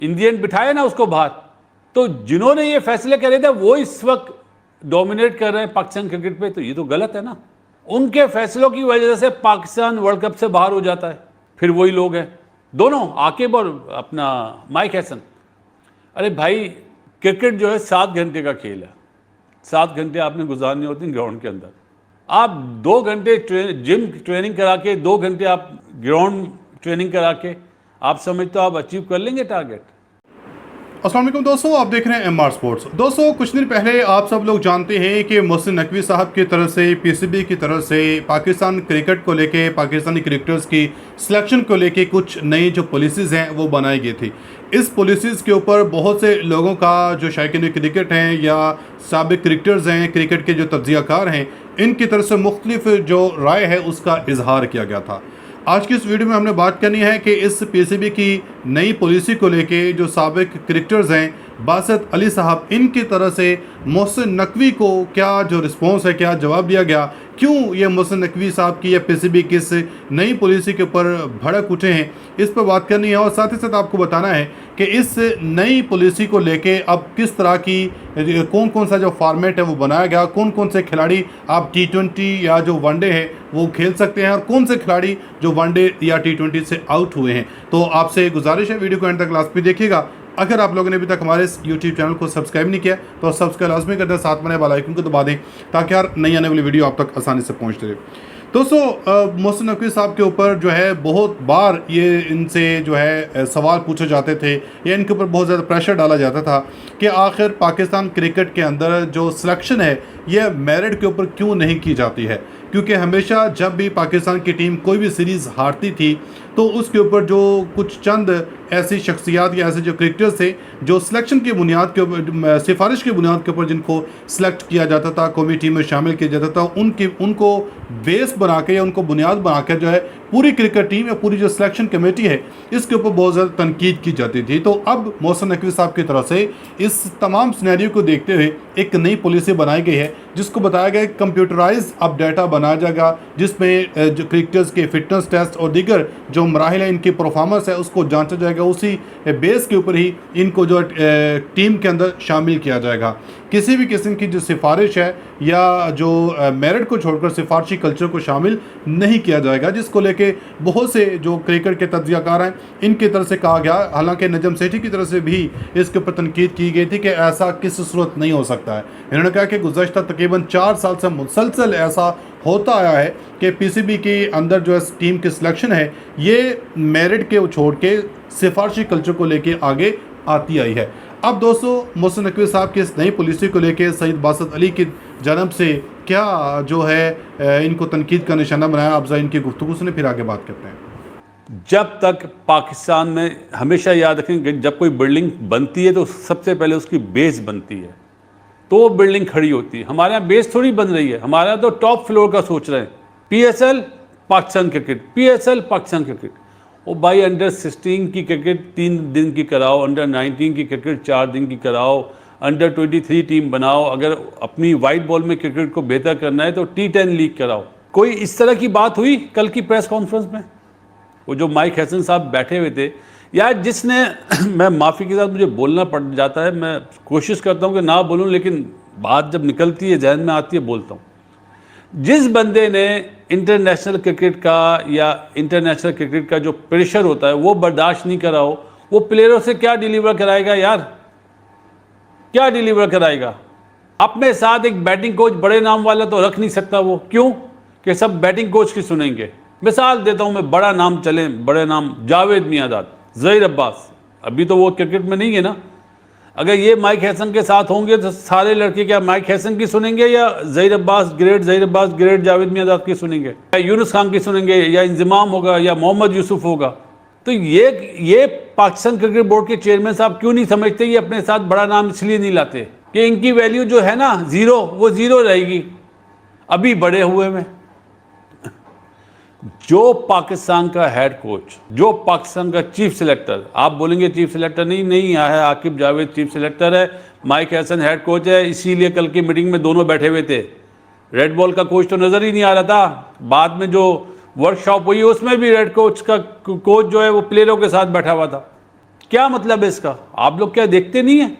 Indian बिठाया ना उसको बाहर। तो जिन्होंने ये फैसले करे थे वो इस वक्त डोमिनेट कर रहे हैं पाकिस्तान क्रिकेट पे, तो ये तो गलत है ना। उनके फैसलों की वजह से पाकिस्तान वर्ल्ड कप से बाहर हो जाता है। फिर वही लोग हैं दोनों, आकिब और अपना माइक हैसन। अरे भाई, क्रिकेट जो है 7 घंटे का खेल है। 7 घंटे आपने गुजारने होते हैं ग्राउंड के अंदर। आप 2 घंटे जिम ट्रेनिंग करा के, 2 घंटे आप ग्राउंड ट्रेनिंग करा के, आप समझते हो आप अचीव कर लेंगे टारगेट? अस्सलाम वालेकुम दोस्तों, आप देख रहे हैं एमआर स्पोर्ट्स। दोस्तों, कुछ दिन पहले आप सब लोग जानते हैं कि मोहसिन नकवी साहब की तरफ से, पीसीबी की तरफ से पाकिस्तान क्रिकेट को लेके, पाकिस्तानी क्रिकेटर्स की सिलेक्शन को लेके कुछ नई जो पॉलिसीज़ हैं वो बनाई गई थी। इस पॉलिसीज़ के ऊपर बहुत से लोगों का, जो शायकीन क्रिकेट हैं या साबिक क्रिकेटर्स हैं, क्रिकेट के जो तज्ज़ियाकार हैं, इनकी तरफ से मुख्तलिफ जो राय है उसका इजहार किया गया था। आज की इस वीडियो में हमने बात करनी है कि इस पीसीबी की नई पॉलिसी को लेके जो साबिक क्रिकेटर्स हैं, बासित अली साहब, इनकी तरफ से मोहसिन नकवी को क्या जो रिस्पॉन्स है, क्या जवाब दिया गया, क्यों ये मोहसिन नकवी साहब की या पीसीबी की इस नई पॉलिसी के ऊपर भड़क उठे हैं, इस पर बात करनी है। और साथ ही साथ आपको बताना है कि इस नई पॉलिसी को लेके अब किस तरह की, कौन कौन सा जो फॉर्मेट है वो बनाया गया, कौन कौन से खिलाड़ी आप T20 या जो वनडे है वो खेल सकते हैं, और कौन से खिलाड़ी जो वनडे या T20 से आउट हुए हैं। तो आपसे गुजारिश है वीडियो को एंड तक लास्ट भी देखिएगा। अगर आप लोगों ने अभी तक हमारे इस यूट्यूब चैनल को सब्सक्राइब नहीं किया तो सब्सक्राइब लाजमी कर दें, साथ में बेल आइकन को दबा दें ताकि यार नई आने वाली वीडियो आप तक आसानी से पहुंचती रहे। दोस्तों, मोहसिन नकवी साहब के ऊपर जो है बहुत बार ये इनसे जो है सवाल पूछे जाते थे या इनके ऊपर बहुत ज़्यादा प्रेशर डाला जाता था कि आखिर पाकिस्तान क्रिकेट के अंदर जो सिलेक्शन है ये मेरिट के ऊपर क्यों नहीं की जाती है। क्योंकि हमेशा जब भी पाकिस्तान की टीम कोई भी सीरीज़ हारती थी तो उसके ऊपर जो कुछ चंद ऐसी शख्सियात या ऐसे जो क्रिकेटर्स थे जो सिलेक्शन की बुनियाद के ऊपर, सिफारिश की बुनियाद के ऊपर जिनको सिलेक्ट किया जाता था, कौमी टीम में शामिल किया जाता था, उनको बेस बना के या उनको बुनियाद बना कर जो है पूरी क्रिकेट टीम या पूरी जो सिलेक्शन कमेटी है इसके ऊपर बहुत ज़्यादा तनकीद की जाती थी। तो अब मोहसिन नकवी साहब की तरफ से इस तमाम सिनेरियो को देखते हुए एक नई पॉलिसी बनाई गई है जिसको बताया गया है कंप्यूटराइज अब डाटा बनाया जाएगा, जिसमें जो क्रिकेटर्स के फिटनेस टेस्ट और दीगर जो मराहिल है, इनकी परफॉर्मेंस है, उसको जांचा जाएगा। उसी बेस के ऊपर ही इनको जो टीम के अंदर शामिल किया जाएगा। किसी भी किस्म की जो सिफारिश है या जो मेरिट को छोड़कर सिफारशी कल्चर को शामिल नहीं किया जाएगा, जिसको लेके बहुत से जो क्रिकेट के तज्ज़ियाकार हैं इनकी तरफ से कहा गया। हालांकि नजम सेठी की तरफ से भी इसके ऊपर तनकीद की गई थी कि ऐसा किस सूरत नहीं हो सकता है। इन्होंने कहा कि गुज़श्ता तकरीबन 4 साल से मुसलसल ऐसा होता आया है कि पीसीबी के अंदर जो है टीम की सिलेक्शन है ये मेरिट के छोड़ के सिफारशी कल्चर को लेके आगे आती आई है। अब दोस्तों, मोहसिन नकवी साहब की इस नई पॉलिसी को लेके सईद बासित अली की जानब से क्या जो है इनको तनकीद का निशाना बनाया, आप इनकी गुफ्तगू सुने फिर आगे बात करते हैं। जब तक पाकिस्तान में, हमेशा याद रखेंगे, जब कोई बिल्डिंग बनती है तो सबसे पहले उसकी बेस बनती है, तो वो बिल्डिंग खड़ी होती है। हमारे यहाँ बेस थोड़ी बन रही है, हमारे यहाँ तो टॉप फ्लोर का सोच रहे हैं। PSL Pakistan cricket, PSL Pakistan cricket. वो भाई अंडर 16 की क्रिकेट 3 दिन की कराओ, अंडर 19 की क्रिकेट 4 दिन की कराओ, अंडर 23 टीम बनाओ। अगर अपनी वाइट बॉल में क्रिकेट को बेहतर करना है तो T10 लीग कराओ। कोई इस तरह की बात हुई कल की प्रेस कॉन्फ्रेंस में? वो जो माइक हैसन साहब बैठे हुए थे यार, जिसने मैं माफ़ी के साथ मुझे बोलना पड़ जाता है, मैं कोशिश करता हूँ कि ना बोलूँ, लेकिन बात जब निकलती है, जहन में आती है, बोलता हूँ। जिस बंदे ने इंटरनेशनल क्रिकेट का या इंटरनेशनल क्रिकेट का जो प्रेशर होता है वो बर्दाश्त नहीं करा हो, वो प्लेयरों से क्या डिलीवर कराएगा यार? क्या डिलीवर कराएगा? अपने साथ एक बैटिंग कोच बड़े नाम वाला तो रख नहीं सकता वो। क्यों? कि सब बैटिंग कोच की सुनेंगे। मिसाल देता हूँ मैं, बड़ा नाम चले, बड़े नाम, जावेद मियांदाद, ज़हीर अब्बास। अभी तो वो क्रिकेट में नहीं है ना। अगर ये माइक हैसन के साथ होंगे तो सारे लड़के क्या माइक हैसन की सुनेंगे या ज़हीर अब्बास ग्रेट जावेद मियांदाद की सुनेंगे, या यूनुस खान की सुनेंगे, या इंजमाम होगा, या मोहम्मद यूसुफ होगा? तो ये पाकिस्तान क्रिकेट बोर्ड के चेयरमैन साहब क्यों नहीं समझते? ये अपने साथ बड़ा नाम इसलिए नहीं लाते कि इनकी वैल्यू जो है ना ज़ीरो, वो ज़ीरो रहेगी अभी बड़े हुए में। जो पाकिस्तान का हेड कोच, जो पाकिस्तान का चीफ सिलेक्टर, आप बोलेंगे चीफ सिलेक्टर नहीं है, आकिब जावेद चीफ सिलेक्टर है, माइक हैसन हेड कोच है, इसीलिए कल की मीटिंग में दोनों बैठे हुए थे। रेड बॉल का कोच तो नज़र ही नहीं आ रहा था। बाद में जो वर्कशॉप हुई उसमें भी रेड कोच का कोच जो है वो प्लेयरों के साथ बैठा हुआ था। क्या मतलब है इसका? आप लोग क्या देखते नहीं हैं?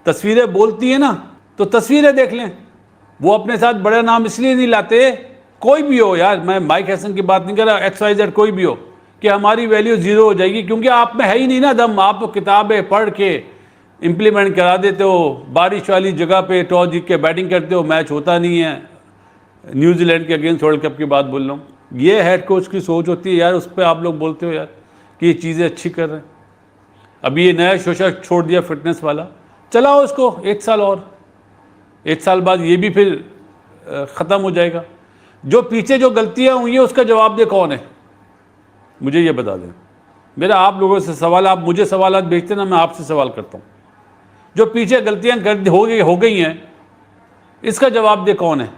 तस्वीरें बोलती हैं ना, तो तस्वीरें देख लें। वो अपने साथ बड़ा नाम इसलिए नहीं लाते, कोई भी हो यार, मैं माइक हैसन की बात नहीं कर रहा, XYZ कोई भी हो, कि हमारी वैल्यू जीरो हो जाएगी, क्योंकि आप में है ही नहीं ना दम। आप तो किताबें पढ़ के इम्प्लीमेंट करा देते हो, बारिश वाली जगह पे टॉस जीत के बैटिंग करते हो, मैच होता नहीं है। न्यूजीलैंड के अगेंस्ट वर्ल्ड कप की बात बोल रहा हूँ। ये हेड कोच की सोच होती है यार, उस पर आप लोग बोलते हो यार कि ये चीज़ें अच्छी कर रहे हैं। अभी ये नया शोशा छोड़ दिया फिटनेस वाला, चलाओ इसको 1 साल और, 1 साल बाद ये भी फिर ख़त्म हो जाएगा। जो पीछे जो गलतियाँ हुई हैं उसका जवाब दे कौन है, मुझे ये बता दें। मेरा आप लोगों से सवाल, आप मुझे सवाल भेजते ना, मैं आपसे सवाल करता हूँ। जो पीछे गलतियाँ हो गई हैं, इसका जवाब दे कौन है?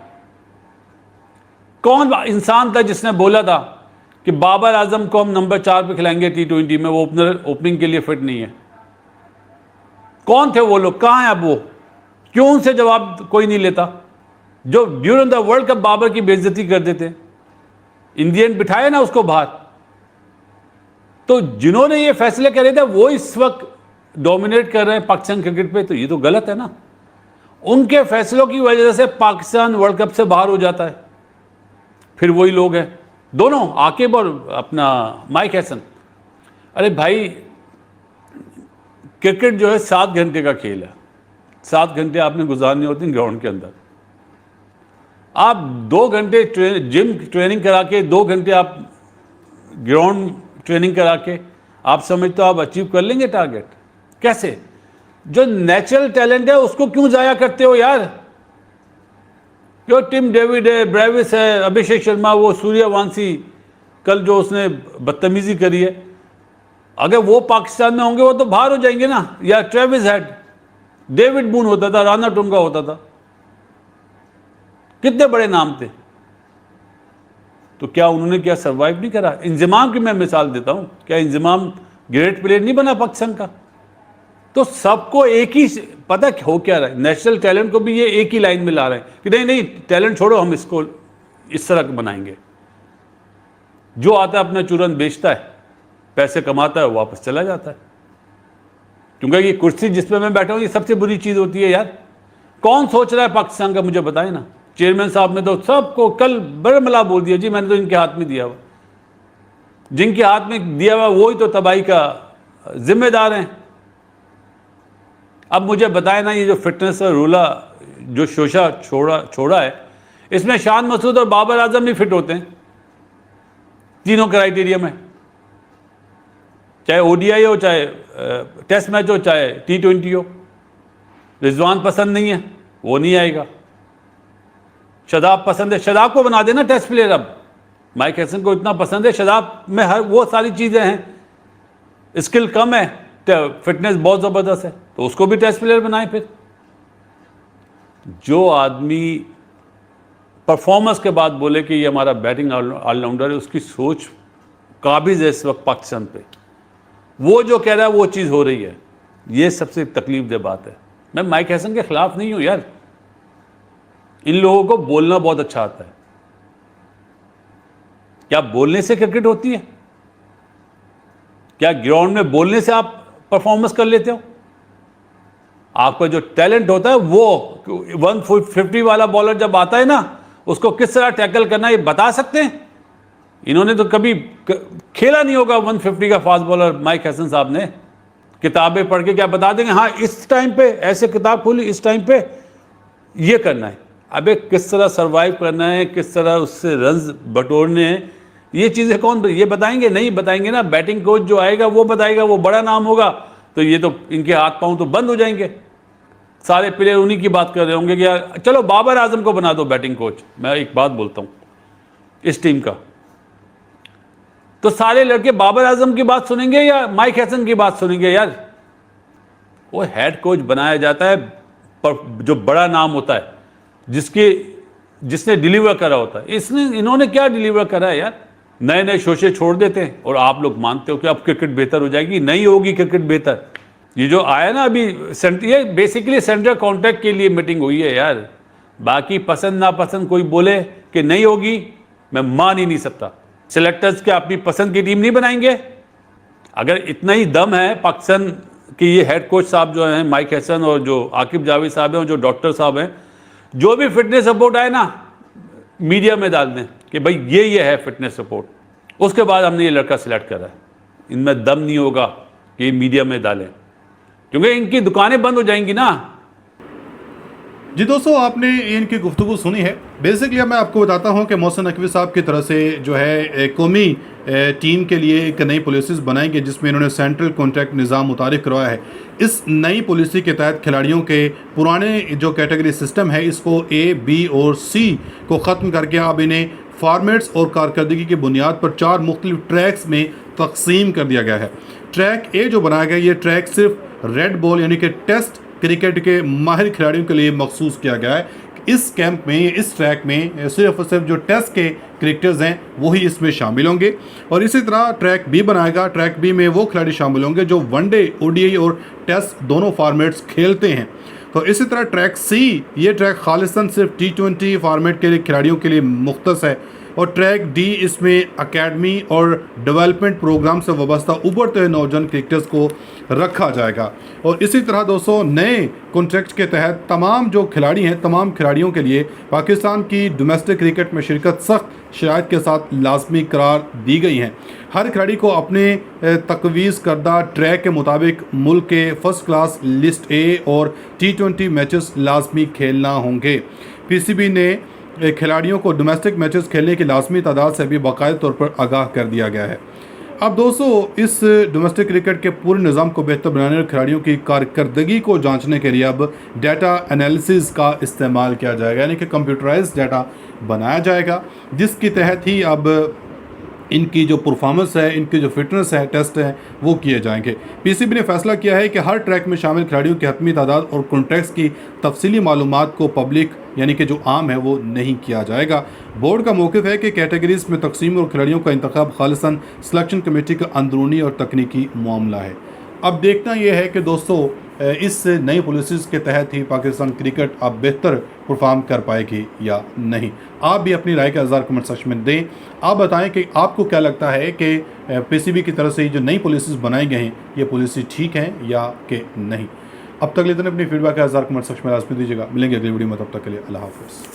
कौन इंसान था जिसने बोला था कि बाबर आजम को हम नंबर 4 पे खिलाएंगे T20 में, वो ओपनिंग के लिए फिट नहीं है? कौन थे वो लोग? कहाँ हैं अब वो? क्यों उनसे जवाब कोई नहीं लेता? जो during the World Cup Babar की बेइज्जती कर देते, इंडियन बिठाए ना उसको बाहर। तो जिन्होंने ये फैसले करे थे वो इस वक्त डोमिनेट कर रहे हैं पाकिस्तान क्रिकेट पे, तो ये तो गलत है ना। उनके फैसलों की वजह से पाकिस्तान वर्ल्ड कप से बाहर हो जाता है। फिर वही लोग हैं दोनों, आकिब और अपना माइक हैसन। अरे भाई, क्रिकेट जो है 7 घंटे का खेल है, 7 घंटे आपने गुजारने होते हैं ग्राउंड के अंदर। आप 2 घंटे जिम ट्रेनिंग करा के, 2 घंटे आप ग्राउंड ट्रेनिंग करा के, आप समझते हो आप अचीव कर लेंगे टारगेट? कैसे? जो नेचुरल टैलेंट है उसको क्यों जाया करते हो यार? जो टिम डेविड है, ब्रेविस है, अभिषेक शर्मा, वो सूर्यवंशी कल जो उसने बदतमीजी करी है, अगर वो पाकिस्तान में होंगे वो तो बाहर हो जाएंगे ना। या ट्रेविस हेड, डेविड बून होता था, राना टुंगा होता था, कितने बड़े नाम थे। तो क्या उन्होंने क्या सर्वाइव नहीं करा? इंजमाम की मैं मिसाल देता हूं, क्या इंजमाम ग्रेट प्लेयर नहीं बना पाकिस्तान का? तो सबको एक ही पता हो क्या रहा है, नेशनल टैलेंट को भी ये एक ही लाइन में ला रहे हैं कि नहीं नहीं टैलेंट छोड़ो, हम इसको इस तरह बनाएंगे। जो आता है अपना चूरन बेचता है, पैसे कमाता है, वापस चला जाता है। क्योंकि ये कुर्सी जिस पे मैं बैठा हूं ये सबसे बुरी चीज होती है यार। कौन सोच रहा है पाकिस्तान का, मुझे बताए ना। चेयरमैन साहब ने तो सबको कल बरमला बोल दिया, जी मैंने तो इनके हाथ में दिया हुआ। जिनके हाथ में दिया हुआ वही तो तबाही का जिम्मेदार हैं। अब मुझे बताए ना, ये जो फिटनेस और रूला जो शोशा छोड़ा है, इसमें शान मसूद और बाबर आजम भी फिट होते हैं तीनों क्राइटेरिया में, चाहे ODI हो, चाहे टेस्ट मैच हो, चाहे T20 हो। रिजवान पसंद नहीं है, वो नहीं आएगा। शदाब पसंद है, शदाब को बना देना टेस्ट प्लेयर। अब माइक हैसन को इतना पसंद है, शदाब में हर वो सारी चीज़ें हैं, स्किल कम है, फिटनेस बहुत ज़बरदस्त है, तो उसको भी टेस्ट प्लेयर बनाए। फिर जो आदमी परफॉर्मेंस के बाद बोले कि ये हमारा बैटिंग ऑलराउंडर है, उसकी सोच काबिज है इस वक्त पाकिस्तान पे। वो जो कह रहा है वो चीज़ हो रही है, ये सबसे तकलीफदेह बात है। मैं माइक हैसन के खिलाफ नहीं हूँ यार, इन लोगों को बोलना बहुत अच्छा आता है। क्या बोलने से क्रिकेट होती है? क्या ग्राउंड में बोलने से आप परफॉर्मेंस कर लेते हो? आपका जो टैलेंट होता है वो 150 वाला बॉलर जब आता है ना, उसको किस तरह टैकल करना ये बता सकते हैं? इन्होंने तो कभी खेला नहीं होगा 150 का फास्ट बॉलर माइक हैसन साहब ने। किताबें पढ़ के क्या बता देंगे, हाँ इस टाइम पे ऐसे किताब खोली, इस टाइम पे ये करना है। अबे किस तरह सरवाइव करना है, किस तरह उससे रन्स बटोरने हैं, ये चीज़ें कौन ये बताएंगे? नहीं बताएंगे ना। बैटिंग कोच जो आएगा वो बताएगा, वो बड़ा नाम होगा, तो ये तो इनके हाथ पांव तो बंद हो जाएंगे। सारे प्लेयर उन्हीं की बात कर रहे होंगे कि यार चलो बाबर आजम को बना दो बैटिंग कोच। मैं एक बात बोलता हूँ इस टीम का, तो सारे लड़के बाबर आजम की बात सुनेंगे या माइक हैसन की बात सुनेंगे? यार वो हेड कोच बनाया जाता है पर जो बड़ा नाम होता है, जिसने डिलीवर करा होता है। इन्होंने क्या डिलीवर करा है यार? नए नए शोशे छोड़ देते हैं और आप लोग मानते हो कि अब क्रिकेट बेहतर हो जाएगी। नहीं होगी क्रिकेट बेहतर। ये जो आया ना अभी ये बेसिकली सेंट्रल कॉन्ट्रैक्ट के लिए मीटिंग हुई है यार। बाकी पसंद नापसंद कोई बोले कि नहीं होगी, मैं मान ही नहीं सकता। सिलेक्टर्स क्या अपनी पसंद की टीम नहीं बनाएंगे? अगर इतना ही दम है पाकिस्तान के ये हेड कोच साहब जो हैं माइक हसन और जो आकिब जावेद साहब हैं और जो डॉक्टर साहब हैं, जो भी फिटनेस रिपोर्ट आए ना मीडिया में डाल दें कि भाई ये है फिटनेस रिपोर्ट, उसके बाद हमने ये लड़का सिलेक्ट करा है। इनमें दम नहीं होगा कि ये मीडिया में डालें, क्योंकि इनकी दुकानें बंद हो जाएंगी ना। जी दोस्तों, आपने इनकी गुफ्तगू सुनी है। बेसिकली मैं आपको बताता हूं कि मोहसिन नकवी साहब की तरफ से जो है कौमी टीम के लिए एक नई पॉलिसीज़ बनाएंगे जिसमें इन्होंने सेंट्रल कॉन्ट्रैक्ट निज़ाम मुतारिफ करवाया है। इस नई पॉलिसी के तहत खिलाड़ियों के पुराने जो कैटेगरी सिस्टम है इसको A, B और C को ख़त्म करके अब इन्हें फॉर्मेट्स और कारकर्दगी की बुनियाद पर 4 मुख्तलिफ ट्रैक्स में तकसीम कर दिया गया है। ट्रैक A जो बनाया गया, ये ट्रैक सिर्फ रेड बॉल यानी कि टेस्ट क्रिकेट के माहिर खिलाड़ियों के लिए मखसूस किया गया है। इस कैंप में, इस ट्रैक में सिर्फ और सिर्फ जो टेस्ट के क्रिकेटर्स हैं वही इसमें शामिल होंगे। और इसी तरह ट्रैक बी बनाएगा। ट्रैक बी में वो खिलाड़ी शामिल होंगे जो वनडे, ODI और टेस्ट दोनों फॉर्मेट्स खेलते हैं। तो इसी तरह ट्रैक सी, ये ट्रैक खालिसन सिर्फ T20 फॉर्मेट के लिए खिलाड़ियों के लिए मुख्तस है। और ट्रैक डी, इसमें एकेडमी और डेवलपमेंट प्रोग्राम से वाबस्ता उभरते हुए नौजवान क्रिकेटर्स को रखा जाएगा। और इसी तरह दोस्तों नए कॉन्ट्रैक्ट के तहत तमाम जो खिलाड़ी हैं, तमाम खिलाड़ियों के लिए पाकिस्तान की डोमेस्टिक क्रिकेट में शिरकत सख्त शराइत के साथ लाजमी करार दी गई हैं। हर खिलाड़ी को अपने तकवीज़ करदा ट्रैक के मुताबिक मुल्क के फर्स्ट क्लास लिस्ट A और T20 मैचेस लाजमी खेलना होंगे। PCB ने खिलाड़ियों को डोमेस्टिक मैचेस खेलने की लाजमी तादाद से भी बाकायदा तौर पर आगाह कर दिया गया है। अब दोस्तों इस डोमेस्टिक क्रिकेट के पूरे निज़ाम को बेहतर बनाने और खिलाड़ियों की कारकर्दगी को जांचने के लिए अब डाटा एनालिसिस का इस्तेमाल किया जाएगा, यानी कि कंप्यूटराइज्ड डाटा बनाया जाएगा जिसके तहत ही अब इनकी जो परफॉर्मेंस है, इनकी जो फिटनेस है, टेस्ट हैं वो किए जाएंगे। PCB ने फैसला किया है कि हर ट्रैक में शामिल खिलाड़ियों की हतमी तादाद और कॉन्ट्रैक्ट्स की तफसीली मालूमात को पब्लिक यानी कि जो आम है वो नहीं किया जाएगा। बोर्ड का मौक़िफ़ है कि कैटेगरीज में तकसीम और खिलाड़ियों का इंतखाब खालिसन सिलेक्शन कमेटी का अंदरूनी और तकनीकी मामला है। अब देखना यह है कि दोस्तों इस नई पॉलिसीज़ के तहत ही पाकिस्तान क्रिकेट अब बेहतर परफॉर्म कर पाएगी या नहीं। आप भी अपनी राय का इज़हार कमेंट सेक्शन में दें। आप बताएं कि आपको क्या लगता है कि PCB की तरफ से जो नई पॉलिसीज़ बनाई गई हैं ये पॉलिसी ठीक हैं या कि नहीं। अब तक लेते हैं अपनी फीडबैक का इज़हार कमेंट सेक्शन में लाजमी दीजिएगा। मिलेंगे अगली वीडियो में, तब तक के लिए अल्लाह हाफ़िज़।